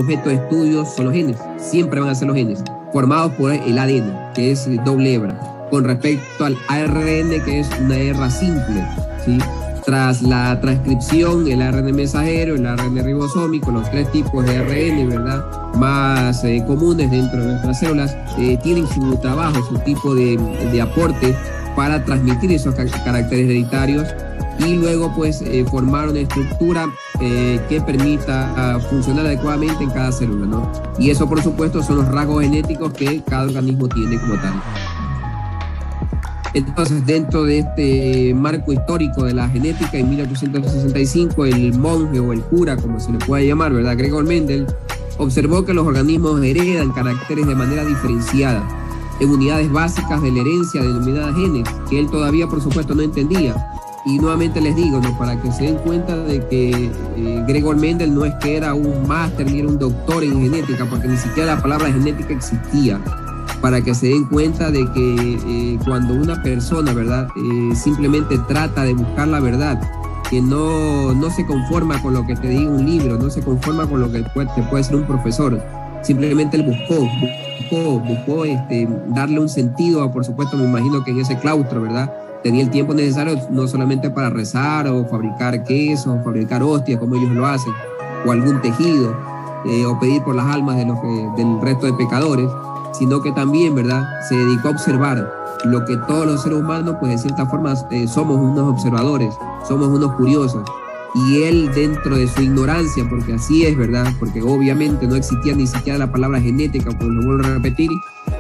objeto de estudio son los genes, siempre van a ser los genes, formados por el ADN, que es doble hebra, con respecto al ARN, que es una hebra simple, ¿sí? Tras la transcripción, el ARN mensajero, el ARN ribosómico, los tres tipos de ARN, ¿verdad?, más comunes dentro de nuestras células, tienen su trabajo, su tipo de aporte para transmitir esos caracteres hereditarios y luego pues formar una estructura que permita funcionar adecuadamente en cada célula, ¿no? Y eso por supuesto son los rasgos genéticos que cada organismo tiene como tal. Entonces, dentro de este marco histórico de la genética, en 1865, el monje o el cura, como se le puede llamar, ¿verdad?, Gregor Mendel, observó que los organismos heredan caracteres de manera diferenciada en unidades básicas de la herencia denominadas genes, que él todavía, por supuesto, no entendía. Y nuevamente les digo, ¿no?, para que se den cuenta de que Gregor Mendel no es que era un máster ni era un doctor en genética, porque ni siquiera la palabra genética existía. Para que se den cuenta de que cuando una persona, ¿verdad?, simplemente trata de buscar la verdad, que no se conforma con lo que te diga un libro, no se conforma con lo que te puede decir un profesor, simplemente él buscó darle un sentido, por supuesto, me imagino que en ese claustro, ¿verdad?, tenía el tiempo necesario no solamente para rezar o fabricar queso, o fabricar hostias como ellos lo hacen, o algún tejido, o pedir por las almas del resto de pecadores, sino que también, ¿verdad?, se dedicó a observar lo que todos los seres humanos, pues de cierta forma somos unos observadores, somos unos curiosos. Y él, dentro de su ignorancia, porque así es, ¿verdad?, porque obviamente no existía ni siquiera la palabra genética, pues lo vuelvo a repetir,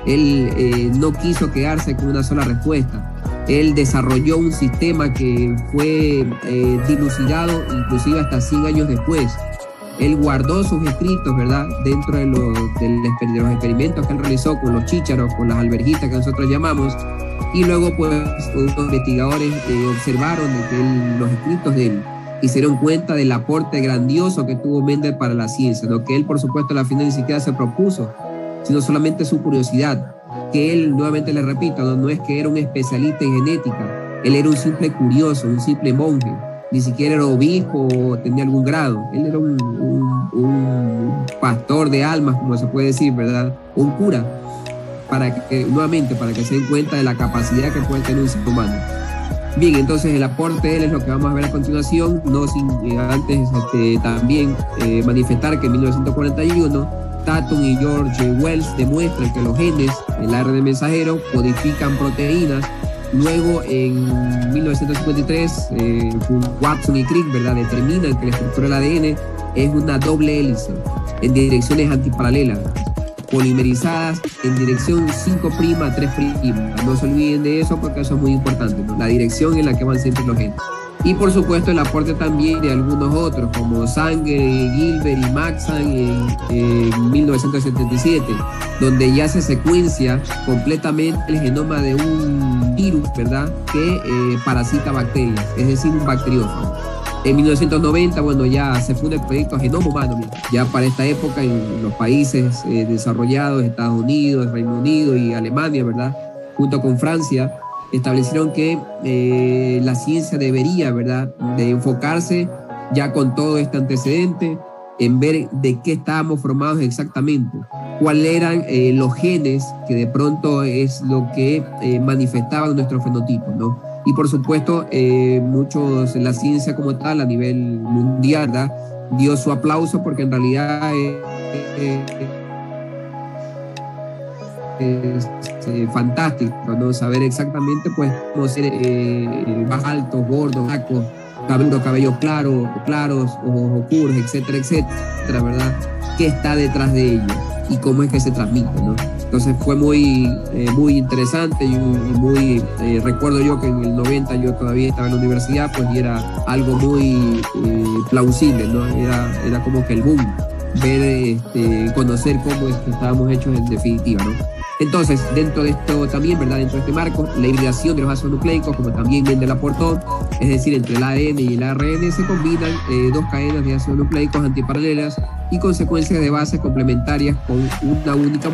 él no quiso quedarse con una sola respuesta. Él desarrolló un sistema que fue dilucidado inclusive hasta 100 años después. Él guardó sus escritos, ¿verdad?, dentro de los experimentos que él realizó con los chícharos, con las alverjitas que nosotros llamamos, y luego pues los investigadores observaron de que los escritos de él y se dieron cuenta del aporte grandioso que tuvo Mendel para la ciencia, lo que él por supuesto a la final ni siquiera se propuso, sino solamente su curiosidad, que él, nuevamente le repito, no es que era un especialista en genética, él era un simple curioso, un simple monje. Ni siquiera era obispo o tenía algún grado. Él era un pastor de almas, como se puede decir, ¿verdad? Un cura, para que se den cuenta de la capacidad que puede tener un ser humano. Bien, entonces el aporte de él es lo que vamos a ver a continuación, no sin antes también manifestar que en 1941 Tatum y George Wells demuestran que los genes, el ARN mensajero, codifican proteínas. Luego, en 1953, Watson y Crick, ¿verdad?, determinan que la estructura del ADN es una doble hélice en direcciones antiparalelas, polimerizadas en dirección 5' a 3'. No se olviden de eso porque eso es muy importante, ¿no?, la dirección en la que van siempre los genes. Y por supuesto el aporte también de algunos otros, como Sanger, Gilbert y Maxan en 1977, donde ya se secuencia completamente el genoma de un virus, ¿verdad?, que parasita bacterias, es decir, un bacteriófago. En 1990, bueno, ya se funda el proyecto Genoma Humano. Ya para esta época en los países desarrollados, Estados Unidos, Reino Unido y Alemania, ¿verdad?, junto con Francia, establecieron que la ciencia debería, ¿verdad?, de enfocarse ya con todo este antecedente en ver de qué estábamos formados exactamente, cuáles eran los genes que de pronto es lo que manifestaban nuestro fenotipo, ¿no? Y por supuesto, la ciencia como tal a nivel mundial, ¿verdad?, dio su aplauso porque en realidad es fantástico, ¿no?, saber exactamente pues cómo ser más altos, gordos, flacos, cabellos claros, ojos oscuros, etcétera, ¿verdad?, qué está detrás de ello y cómo es que se transmite, ¿no? Entonces fue muy interesante y muy recuerdo yo que en el 90 yo todavía estaba en la universidad, pues, y era algo muy plausible, ¿no? Era como que el boom, ver, conocer cómo es que estábamos hechos en definitiva, ¿no? Entonces, dentro de esto también, ¿verdad?, dentro de este marco, la hibridación de los ácidos nucleicos, como también Mendel aportó, es decir, entre el ADN y el ARN se combinan dos cadenas de ácidos nucleicos antiparalelas y consecuencias de bases complementarias con una única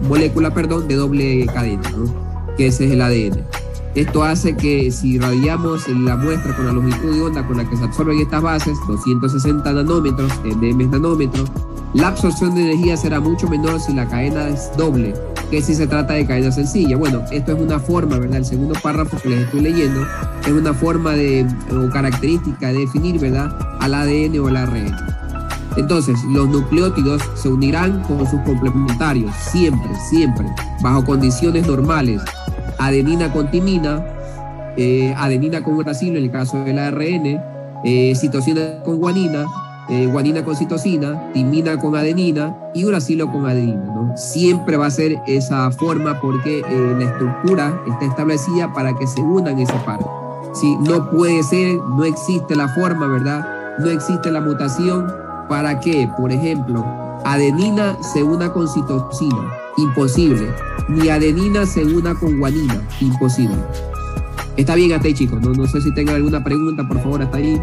molécula de doble cadena, ¿no?, que ese es el ADN. Esto hace que si irradiamos la muestra con la longitud de onda con la que se absorben estas bases, 260 nanómetros, nm nanómetros, la absorción de energía será mucho menor si la cadena es doble que si se trata de cadena sencilla. Bueno, esto es una forma, ¿verdad? El segundo párrafo que les estoy leyendo es una forma o característica de definir, ¿verdad?, al ADN o al ARN. Entonces, los nucleótidos se unirán con sus complementarios, siempre, siempre, bajo condiciones normales. Adenina con timina, adenina con uracilo en el caso del ARN, citosina con guanina, guanina con citosina, timina con adenina y uracilo con adenina, ¿no? Siempre va a ser esa forma porque la estructura está establecida para que se unan ese par. Sí, no puede ser, no existe la forma, ¿verdad? No existe la mutación para que, por ejemplo, adenina se una con citosina, imposible. Ni adenina se una con guanina, imposible. Está bien hasta ahí, chicos. No sé si tengan alguna pregunta, por favor, hasta ahí.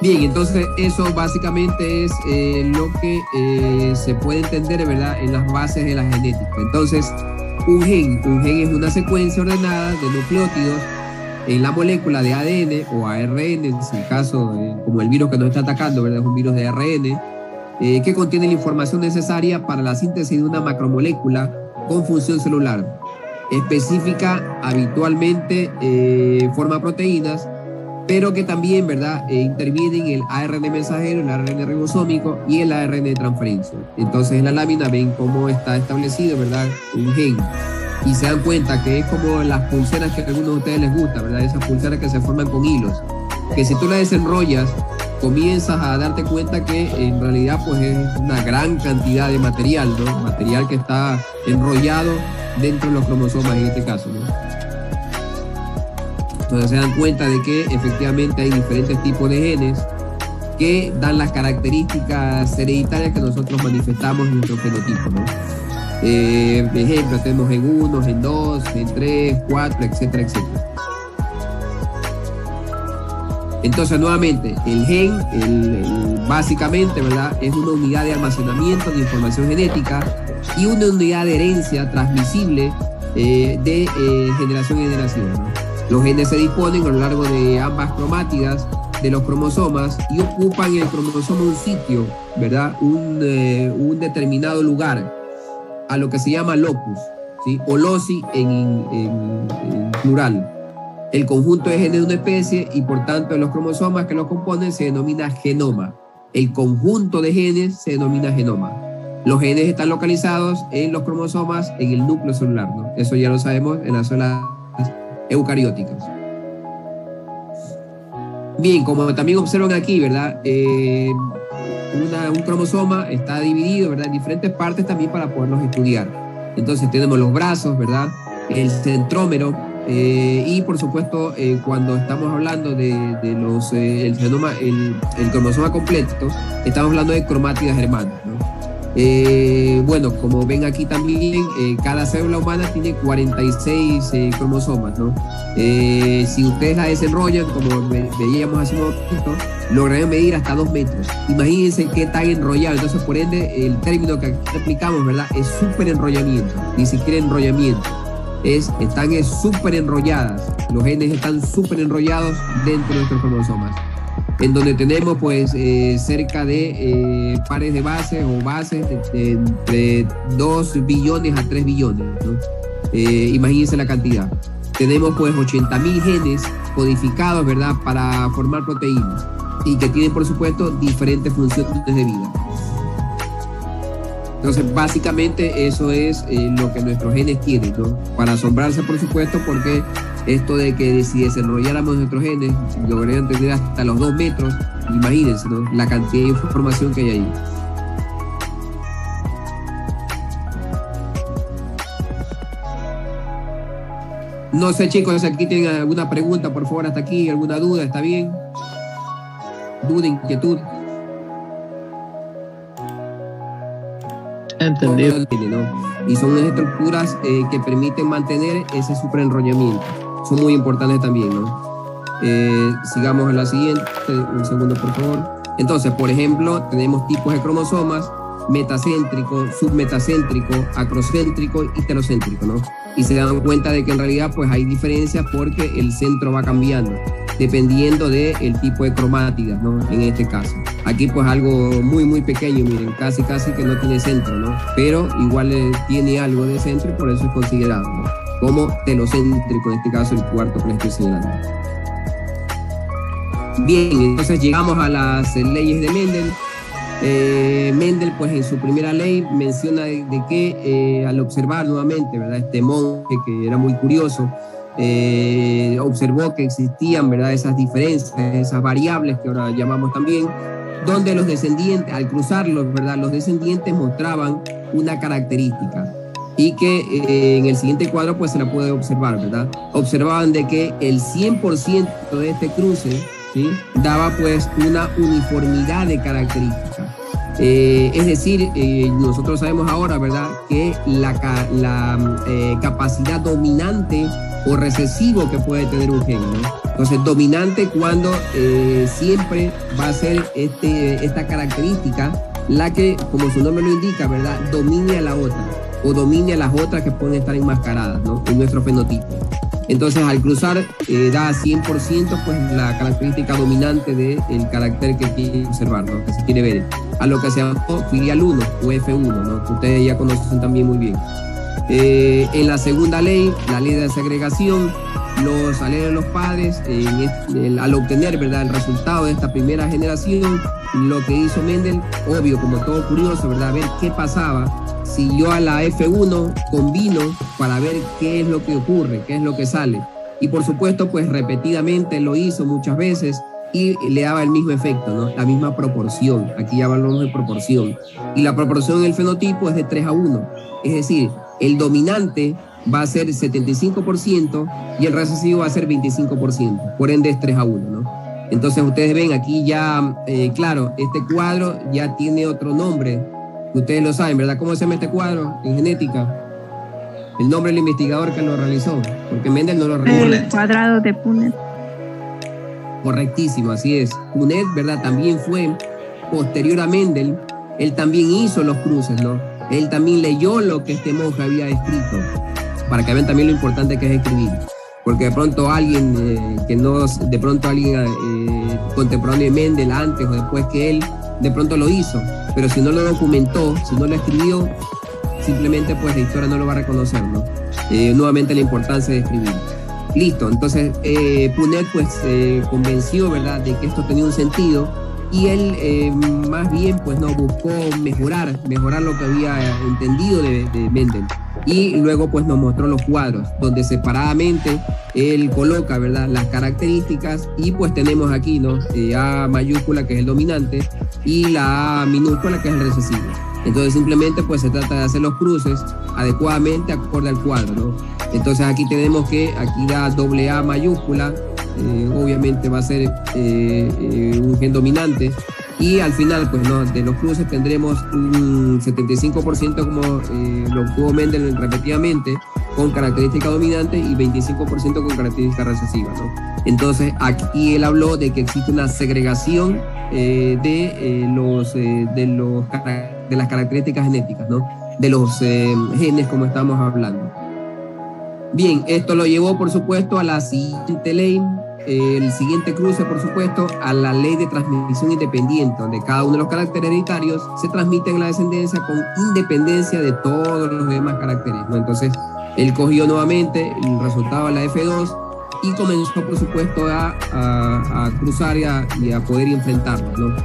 Bien, entonces eso básicamente es lo que se puede entender, ¿verdad?, en las bases de la genética. Entonces, un gen es una secuencia ordenada de nucleótidos en la molécula de ADN o ARN, en el caso, como el virus que nos está atacando, ¿verdad?, es un virus de ARN, que contiene la información necesaria para la síntesis de una macromolécula con función celular específica. Habitualmente forma proteínas, pero que también, ¿verdad?, intervienen el ARN mensajero, el ARN ribosómico y el ARN de transferencia. Entonces en la lámina ven cómo está establecido, ¿verdad?, un gen. Y se dan cuenta que es como las pulseras que a algunos de ustedes les gusta, ¿verdad? Esas pulseras que se forman con hilos. Que si tú las desenrollas, comienzas a darte cuenta que en realidad pues es una gran cantidad de material, ¿no? Material que está enrollado dentro de los cromosomas en este caso, ¿no? Entonces se dan cuenta de que efectivamente hay diferentes tipos de genes que dan las características hereditarias que nosotros manifestamos en nuestro fenotipo, ¿no? De ejemplo, tenemos gen 1, gen 2, gen 3, 4, etcétera, etcétera. Entonces, nuevamente, el gen, básicamente, ¿verdad?, es una unidad de almacenamiento de información genética y una unidad de herencia transmisible de generación en generación, ¿no? Los genes se disponen a lo largo de ambas cromátidas de los cromosomas y ocupan en el cromosoma un sitio, ¿verdad?, un determinado lugar, a lo que se llama locus, ¿sí?, o loci en plural. El conjunto de genes de una especie y por tanto de los cromosomas que los componen se denomina genoma. El conjunto de genes se denomina genoma. Los genes están localizados en los cromosomas en el núcleo celular, ¿no? Eso ya lo sabemos en las células eucarióticas. Bien, como también observan aquí, ¿verdad?, un cromosoma está dividido, ¿verdad?, en diferentes partes también para poderlos estudiar. Entonces tenemos los brazos, ¿verdad?, el centrómero, y por supuesto cuando estamos hablando de los el genoma, el cromosoma completo, estamos hablando de cromátidas hermanas, ¿no? Bueno, como ven aquí también, cada célula humana tiene 46 cromosomas, ¿no? Si ustedes la desenrollan, como veíamos hace un momento, lograrían medir hasta 2 metros. Imagínense qué tan enrollado. Entonces, por ende, el término que aquí aplicamos, ¿verdad?, es súper enrollamiento, ni siquiera enrollamiento. Están súper enrolladas. Los genes están súper enrollados dentro de nuestros cromosomas, en donde tenemos pues cerca de pares de bases o bases entre 2 billones a 3 billones, ¿no? Imagínense la cantidad. Tenemos pues 80.000 genes codificados, ¿verdad?, para formar proteínas y que tienen por supuesto diferentes funciones de vida. Entonces básicamente eso es lo que nuestros genes tienen, ¿no? Para asombrarse por supuesto, porque esto de que si desenrolláramos nuestros genes lograrían tener hasta los 2 metros, imagínense, ¿no?, la cantidad de información que hay ahí. No sé, chicos, si aquí tienen alguna pregunta, por favor, hasta aquí, alguna duda, ¿está bien? ¿Duda, inquietud? Entendido. Y son unas estructuras que permiten mantener ese superenrollamiento. Son muy importantes también, ¿no? Sigamos a la siguiente. Un segundo, por favor. Entonces, por ejemplo, tenemos tipos de cromosomas: metacéntrico, submetacéntrico, acrocéntrico y telocéntrico, ¿no? Y se dan cuenta de que en realidad pues hay diferencias porque el centro va cambiando dependiendo del tipo de cromátidas, ¿no? En este caso. Aquí pues algo muy pequeño, miren, casi que no tiene centro, ¿no? Pero igual tiene algo de centro y por eso es considerado, ¿no? Como telocéntrico, en este caso el cuarto que les estoy señalando. Bien, entonces llegamos a las leyes de Mendel. Mendel, pues en su primera ley menciona de que al observar nuevamente, ¿verdad?, este monje que era muy curioso, observó que existían, ¿verdad?, esas diferencias, esas variables que ahora llamamos también, donde los descendientes, al cruzarlos, ¿verdad?, los descendientes mostraban una característica y que en el siguiente cuadro pues se la puede observar, ¿verdad? Observaban de que el 100% de este cruce, ¿sí?, daba pues una uniformidad de características. Es decir, nosotros sabemos ahora, ¿verdad?, que la capacidad dominante o recesivo que puede tener un gen, ¿no? Entonces, dominante cuando siempre va a ser esta característica la que, como su nombre lo indica, ¿verdad?, domine a la otra o domine a las otras que pueden estar enmascaradas, ¿no?, en nuestro fenotipo. Entonces, al cruzar, da 100% pues la característica dominante del carácter que quiere observar, ¿no?, que se quiere ver, a lo que se llama filial 1 o F1, ¿no?, que ustedes ya conocen también muy bien. En la segunda ley, la ley de segregación, los alelos de los padres, al obtener, ¿verdad?, el resultado de esta primera generación, lo que hizo Mendel, obvio, como todo curioso, ¿verdad?, ver qué pasaba si yo a la F1 combino para ver qué es lo que ocurre, qué es lo que sale. Y por supuesto, pues repetidamente lo hizo muchas veces y le daba el mismo efecto, ¿no?, la misma proporción. Aquí ya hablamos de proporción. Y la proporción del fenotipo es de 3:1. Es decir, el dominante va a ser 75% y el recesivo va a ser 25%. Por ende es 3:1, ¿no? Entonces ustedes ven aquí ya, claro, este cuadro ya tiene otro nombre. Ustedes lo saben, ¿verdad? ¿Cómo se llama este cuadro en genética? El nombre del investigador que lo realizó, porque Mendel no lo realizó. El cuadrado de Punnett. Correctísimo, así es. Punnett, ¿verdad?, también fue posterior a Mendel. Él también hizo los cruces, ¿no? Él también leyó lo que este monje había escrito, para que vean también lo importante que es escribir. Porque de pronto alguien contemporáneo de Mendel, antes o después que él, de pronto lo hizo, pero si no lo documentó, si no lo escribió, simplemente pues la historia no lo va a reconocer, ¿no? Nuevamente la importancia de escribir. Listo, entonces Punnett pues convenció, ¿verdad?, de que esto tenía un sentido y él más bien pues no buscó mejorar lo que había entendido de Mendel. Y luego pues nos mostró los cuadros donde separadamente él coloca, ¿verdad?, las características y pues tenemos aquí, ¿no?, A mayúscula, que es el dominante, y la A minúscula, que es el recesivo. Entonces simplemente pues se trata de hacer los cruces adecuadamente acorde al cuadro, ¿no? Entonces aquí tenemos que aquí da AA mayúscula, obviamente va a ser un gen dominante. Y al final, pues, ¿no?, de los cruces tendremos un 75% como lo obtuvo Mendel repetidamente, con característica dominante, y 25% con característica recesiva, ¿no? Entonces, aquí él habló de que existe una segregación de las características genéticas, ¿no?, de los genes, como estamos hablando. Bien, esto lo llevó, por supuesto, a la siguiente ley. El siguiente cruce, por supuesto, a la ley de transmisión independiente, donde cada uno de los caracteres hereditarios se transmiten en la descendencia con independencia de todos los demás caracteres, ¿no? Entonces, él cogió nuevamente el resultado de la F2 y comenzó, por supuesto, a cruzar y a poder enfrentarlo, ¿no?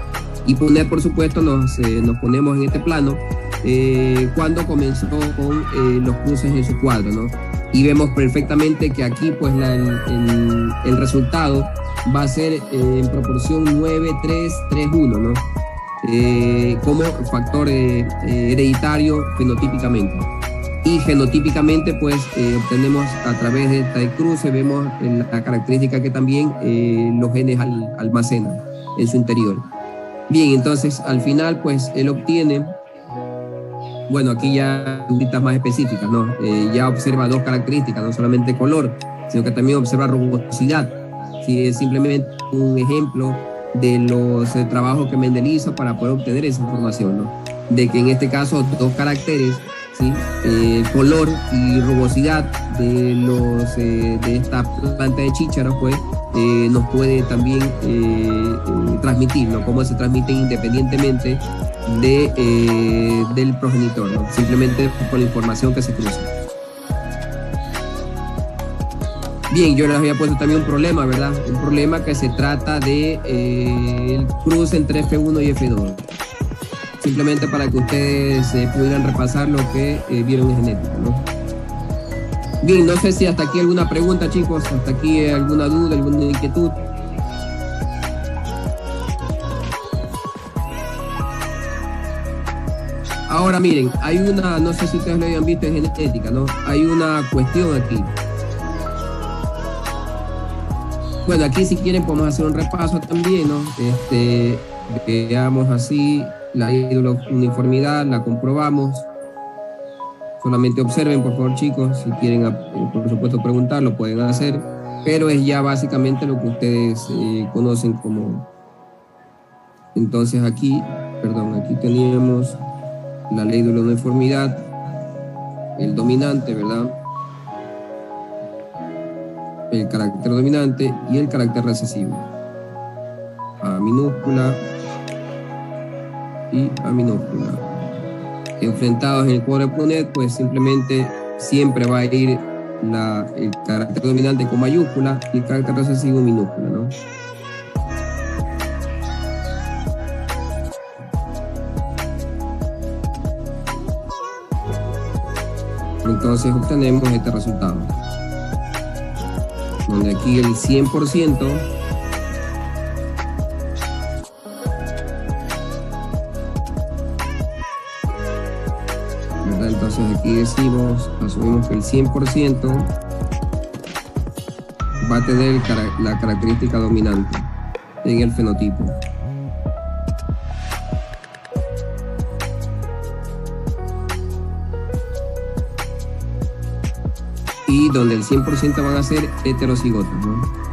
Y Punnett, por supuesto, nos ponemos en este plano cuando comenzó con los cruces en su cuadro, ¿no? Y vemos perfectamente que aquí pues el resultado va a ser en proporción 9:3:3:1, ¿no? Como factor hereditario fenotípicamente. Y genotípicamente pues obtenemos a través de este cruce, vemos la característica que también los genes almacenan en su interior. Bien, entonces al final pues él obtiene, bueno, aquí ya duditas más específicas, ¿no? Ya observa dos características, no solamente color, sino que también observa rugosidad. Si es simplemente un ejemplo de los trabajos que Mendel hizo para poder obtener esa información, ¿no? De que en este caso 2 caracteres, ¿sí? Color y rugosidad de esta planta de chícharos, pues nos puede también transmitir, ¿no? Cómo se transmiten independientemente del progenitor, ¿no? Simplemente por la información que se cruza. Bien, yo les había puesto también un problema, ¿verdad? Un problema que se trata de el cruce entre F1 y F2. Simplemente para que ustedes pudieran repasar lo que vieron en genética, ¿no? Bien, no sé si hasta aquí alguna pregunta, chicos, hasta aquí alguna duda, alguna inquietud. Ahora miren, hay una, no sé si ustedes lo habían visto en genética, ¿no? Hay una cuestión aquí. Bueno, aquí si quieren podemos hacer un repaso también, ¿no? Veamos así la uniformidad, la comprobamos. Solamente observen, por favor, chicos, si quieren, por supuesto, preguntar, lo pueden hacer, pero es ya básicamente lo que ustedes conocen como... Entonces aquí teníamos la ley de la uniformidad, el dominante, ¿verdad? El carácter dominante y el carácter recesivo. A minúscula y A minúscula. Enfrentados en el cuadro de Punnett, pues simplemente siempre va a ir el carácter dominante con mayúscula y el carácter recesivo minúscula, ¿no? Entonces obtenemos este resultado, donde aquí el 100%, ¿verdad? Entonces aquí asumimos que el 100% va a tener la característica dominante en el fenotipo. Y donde el 100% van a ser heterocigotos, ¿no?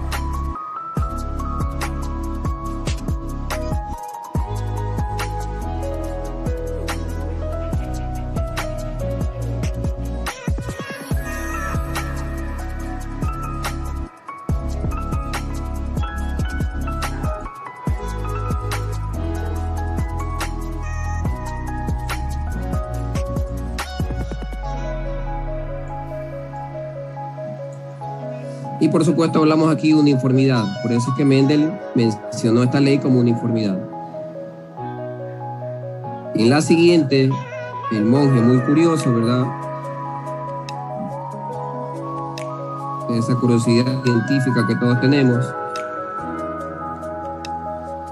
Y por supuesto hablamos aquí de uniformidad, por eso es que Mendel mencionó esta ley como uniformidad. En la siguiente, el monje, muy curioso, ¿verdad? Esa curiosidad científica que todos tenemos.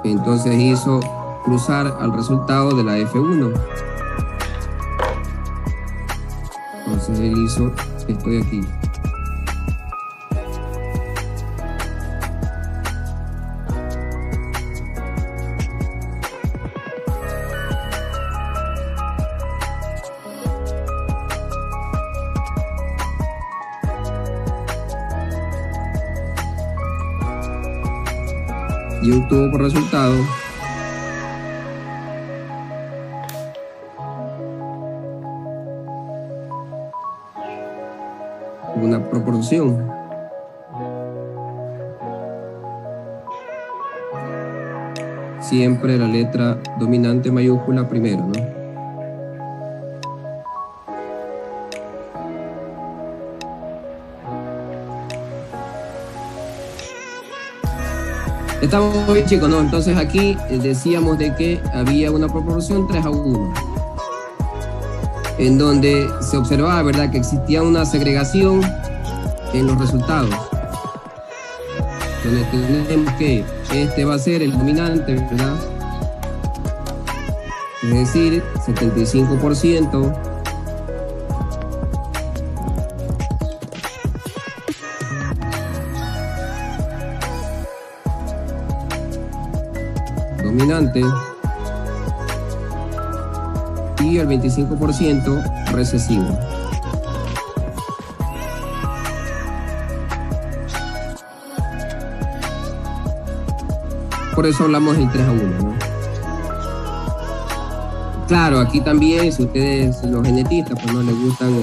Entonces hizo cruzar al resultado de la F1. Entonces él hizo esto de aquí. Y obtuvo por resultado una proporción siempre la letra dominante mayúscula primero, ¿no? Estamos bien, chicos, ¿no? Entonces aquí decíamos de que había una proporción 3:1, en donde se observaba, ¿verdad?, que existía una segregación en los resultados, donde tenemos que este va a ser el dominante, ¿verdad? Es decir, 75%. Dominante y el 25% recesivo. por eso hablamos del 3-1, ¿no? Claro, aquí también, si ustedes, los genetistas, pues no les gustan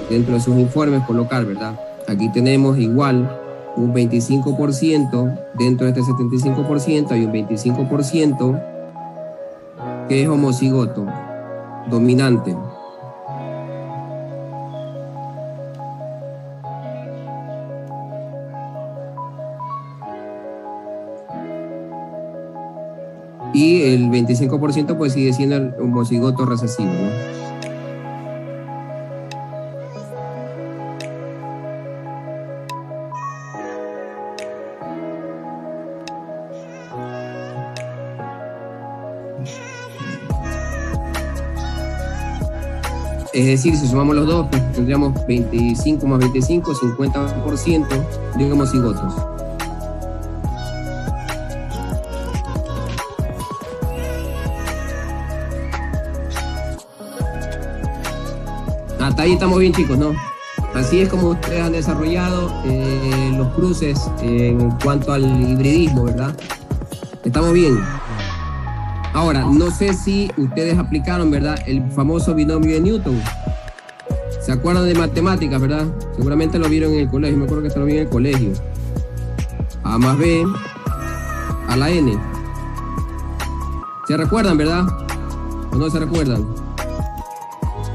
dentro de sus informes colocar, ¿verdad? Aquí tenemos igual un 25%, dentro de este 75% hay un 25% que es homocigoto, dominante. Y el 25% pues sigue siendo el homocigoto recesivo, ¿no? Es decir, si sumamos los dos, pues tendríamos 25 más 25, 50% de homocigotos. Hasta ahí estamos bien, chicos, ¿no? Así es como ustedes han desarrollado los cruces en cuanto al hibridismo, ¿verdad? Estamos bien. Ahora, no sé si ustedes aplicaron, ¿verdad?, el famoso binomio de Newton. ¿Se acuerdan de matemáticas, verdad? Seguramente lo vieron en el colegio, me acuerdo que se lo vi en el colegio. A más B a la N. ¿Se recuerdan, verdad? ¿O no se recuerdan?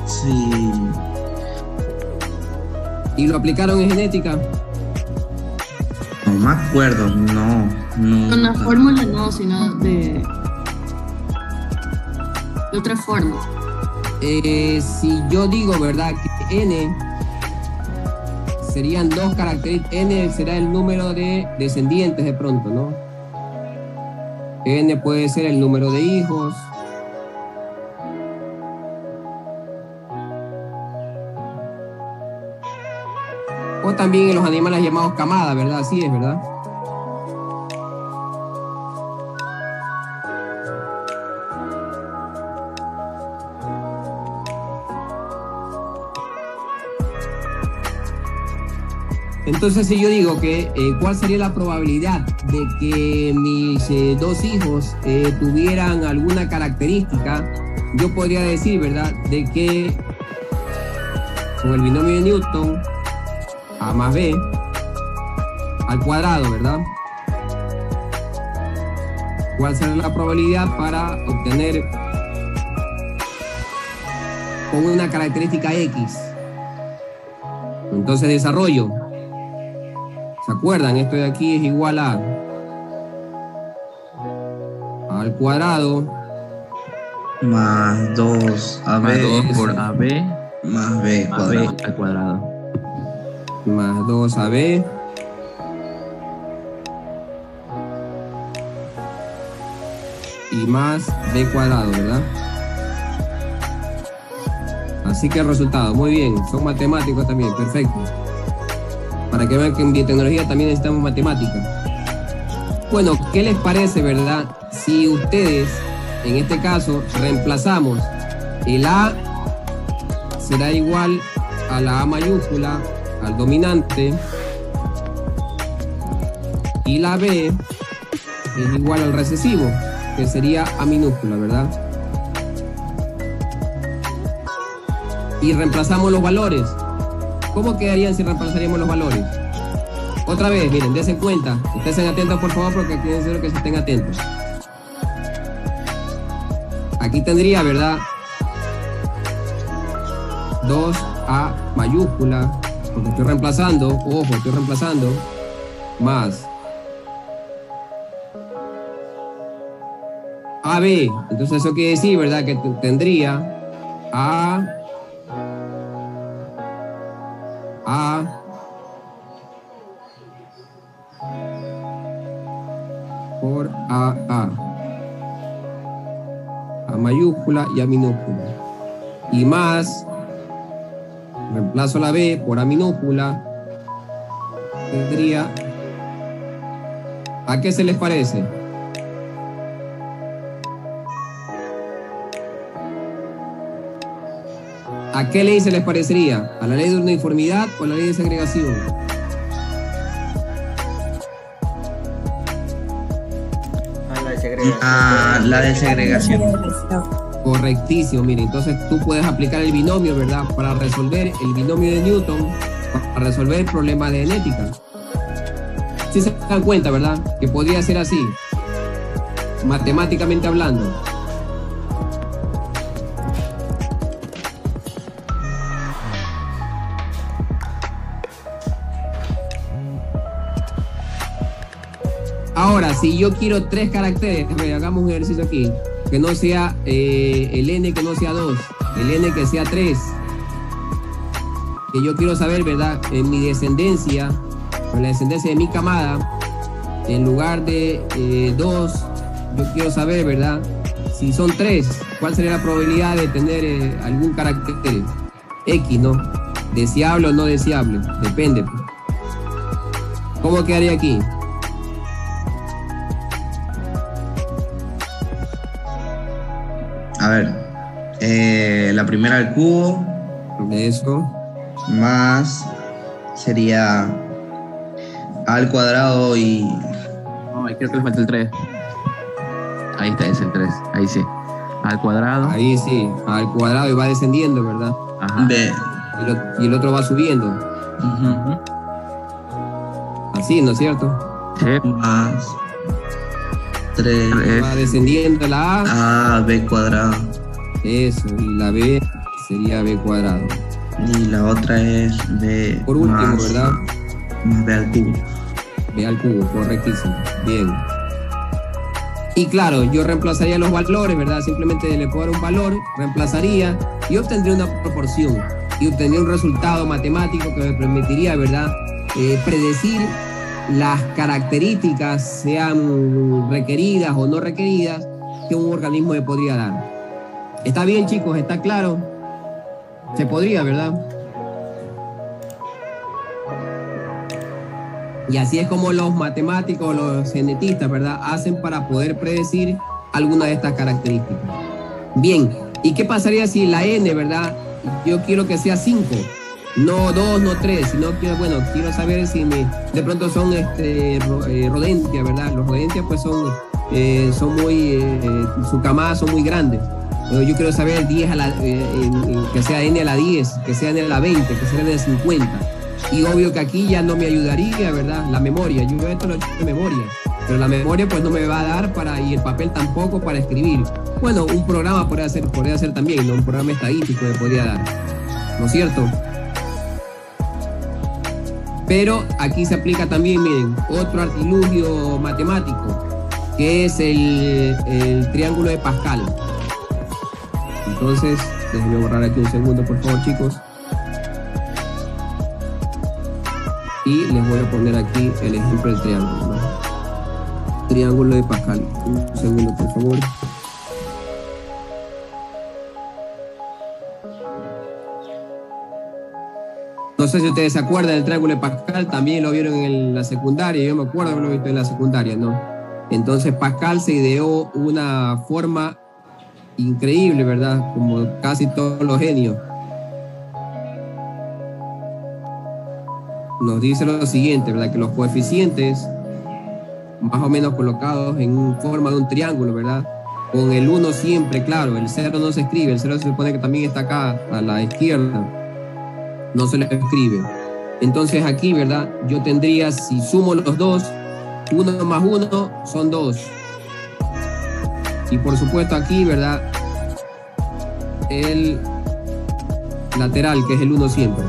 Sí. ¿Y lo aplicaron en genética? No me acuerdo, no. Con la fórmula no, sino de otra forma. Si yo digo, ¿verdad?, que N serían dos características, N será el número de descendientes de pronto, ¿no? N puede ser el número de hijos. O también en los animales llamados camada, ¿verdad? Así es, ¿verdad? Entonces, si yo digo que cuál sería la probabilidad de que mis dos hijos tuvieran alguna característica, yo podría decir, ¿verdad?, de que con el binomio de Newton, A más B al cuadrado, ¿verdad? ¿Cuál será la probabilidad para obtener con una característica X? Entonces desarrollo. ¿Se acuerdan? Esto de aquí es igual a al cuadrado Más 2AB Más 2 por AB más B más B cuadrado. al cuadrado. más 2AB y más B cuadrado, ¿verdad? Así que el resultado, muy bien, son matemáticos también, perfecto. Para que vean que en biotecnología también necesitamos matemáticas. Bueno, ¿qué les parece, verdad? Si ustedes, en este caso, reemplazamos el A será igual a la A mayúscula, al dominante, y la B es igual al recesivo, que sería A minúscula, ¿verdad? Y reemplazamos los valores. ¿Cómo quedarían si reemplazaríamos los valores? Otra vez, miren, dense cuenta. Estén atentos, por favor, porque aquí necesito que se estén atentos. Aquí tendría, ¿verdad?, 2A mayúscula, porque estoy reemplazando, ojo, estoy reemplazando, más AB. Entonces eso quiere decir, ¿verdad?, que tendría A por A mayúscula y A minúscula, y más, reemplazo la B por A minúscula, tendría, ¿a qué se les parece? ¿A qué ley se les parecería? ¿A la ley de uniformidad o a la ley de segregación? A la La de segregación. Correctísimo, mire, entonces tú puedes aplicar el binomio, ¿verdad? Para resolver el binomio de Newton, para resolver problemas de genética. Si se dan cuenta, ¿verdad? Que podría ser así, matemáticamente hablando. Ahora, si yo quiero 3 caracteres, a ver, hagamos un ejercicio aquí, que no sea el n que no sea 2, el n que sea 3, que yo quiero saber, ¿verdad? En mi descendencia, en la descendencia de mi camada, en lugar de 2, yo quiero saber, ¿verdad? Si son 3, ¿cuál sería la probabilidad de tener algún carácter X, ¿no? Deseable o no deseable, depende. ¿Cómo quedaría aquí? A ver, la primera al cubo. De eso. Más sería a al cuadrado y... No, creo que le falta el 3. Ahí está, es el 3. Ahí sí. Al cuadrado. Ahí sí, al cuadrado y va descendiendo, ¿verdad? Ajá. B. Y el otro va subiendo. Ujú. Así, ¿no es cierto? Sí. Más 3 Va descendiendo la A. a b cuadrado. Eso, y la B sería B cuadrado. Y la otra es b Por último, más, ¿verdad? más b al cubo. B al cubo, correctísimo. Bien. Y claro, yo reemplazaría los valores, ¿verdad? Simplemente le puedo dar un valor, reemplazaría y obtendría una proporción. Y obtendría un resultado matemático que me permitiría, ¿verdad? Predecir las características, sean requeridas o no requeridas, que un organismo me podría dar. ¿Está bien, chicos? ¿Está claro? Se podría, ¿verdad? Y así es como los matemáticos, los genetistas, ¿verdad? Hacen para poder predecir alguna de estas características. Bien, ¿y qué pasaría si la N, ¿verdad? Yo quiero que sea 5, no 2, no 3, sino que, bueno, quiero saber si de pronto son rodentias, ¿verdad? Los rodentias pues son muy, su camada son muy grandes. Pero yo quiero saber 10 que sea N a la 10, que sea N a la 20, que sea N a la 50. Y obvio que aquí ya no me ayudaría, ¿verdad? La memoria. Yo esto lo he hecho de memoria, pero la memoria pues no me va a dar y el papel tampoco para escribir. Bueno, un programa podría ser también, ¿no? Un programa estadístico me podría dar, ¿no es cierto? Pero aquí se aplica también, miren, otro artilugio matemático, que es el triángulo de Pascal. Entonces, déjenme borrar aquí un segundo, por favor, chicos. Y les voy a poner aquí el ejemplo del triángulo, ¿no? Triángulo de Pascal. Un segundo, por favor. No sé si ustedes se acuerdan del triángulo de Pascal, también lo vieron en la secundaria, yo me acuerdo que lo he visto en la secundaria, ¿no? Entonces Pascal se ideó una forma increíble, ¿verdad? Como casi todos los genios. Nos dice lo siguiente, ¿verdad? Que los coeficientes, más o menos colocados en forma de un triángulo, ¿verdad? Con el 1 siempre, claro, el 0 no se escribe, el 0 se supone que también está acá a la izquierda, no se le escribe. Entonces aquí, ¿verdad? Yo tendría, si sumo los dos, 1 más 1 son 2. Y por supuesto aquí, ¿verdad? El lateral, que es el 1 siempre.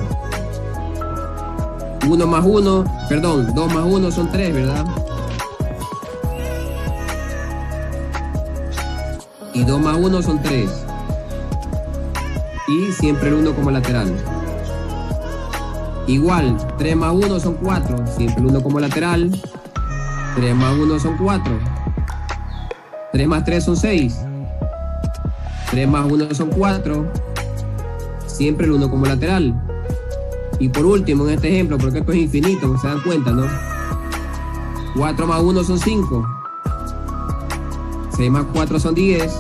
1 más 1, perdón, 2 más 1 son 3, ¿verdad? Y 2 más 1 son 3. Y siempre el 1 como lateral. Igual, 3 más 1 son 4, siempre el 1 como lateral. 3 más 1 son 4. 3 más 3 son 6. 3 más 1 son 4. Siempre el 1 como lateral. Y por último, en este ejemplo, porque esto es infinito, como se dan cuenta, ¿no? 4 más 1 son 5. 6 más 4 son 10.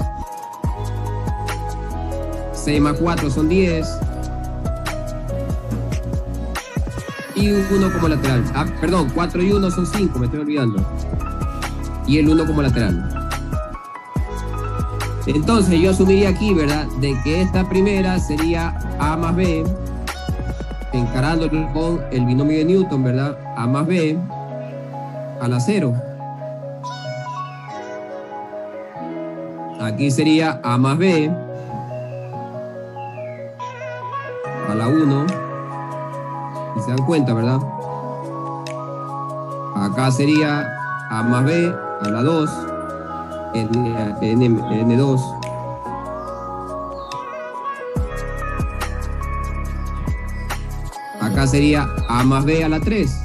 6 más 4 son 10. Y 1 como lateral. Ah, perdón, 4 y 1 son 5, me estoy olvidando. Y el 1 como lateral. Entonces yo asumiría aquí, ¿verdad?, de que esta primera sería A más B, encarándolo con el binomio de Newton, ¿verdad? A más B a la 0. Aquí sería A más B a la 1. Y se dan cuenta, ¿verdad? Acá sería A más B a la 2, N2. Acá sería A más B a la 3.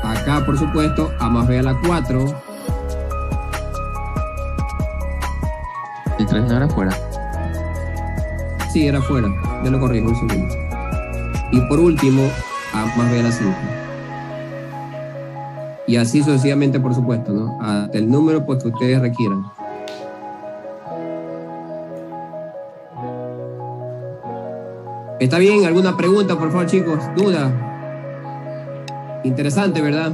Acá, por supuesto, A más B a la 4. El 3 no era fuera. Sí, era fuera. Ya lo corrijo un segundo. Y por último, A más B a la 5. Y así sucesivamente, por supuesto, ¿no? Hasta el número pues que ustedes requieran. ¿Está bien? ¿Alguna pregunta, por favor, chicos? ¿Duda? Interesante, ¿verdad?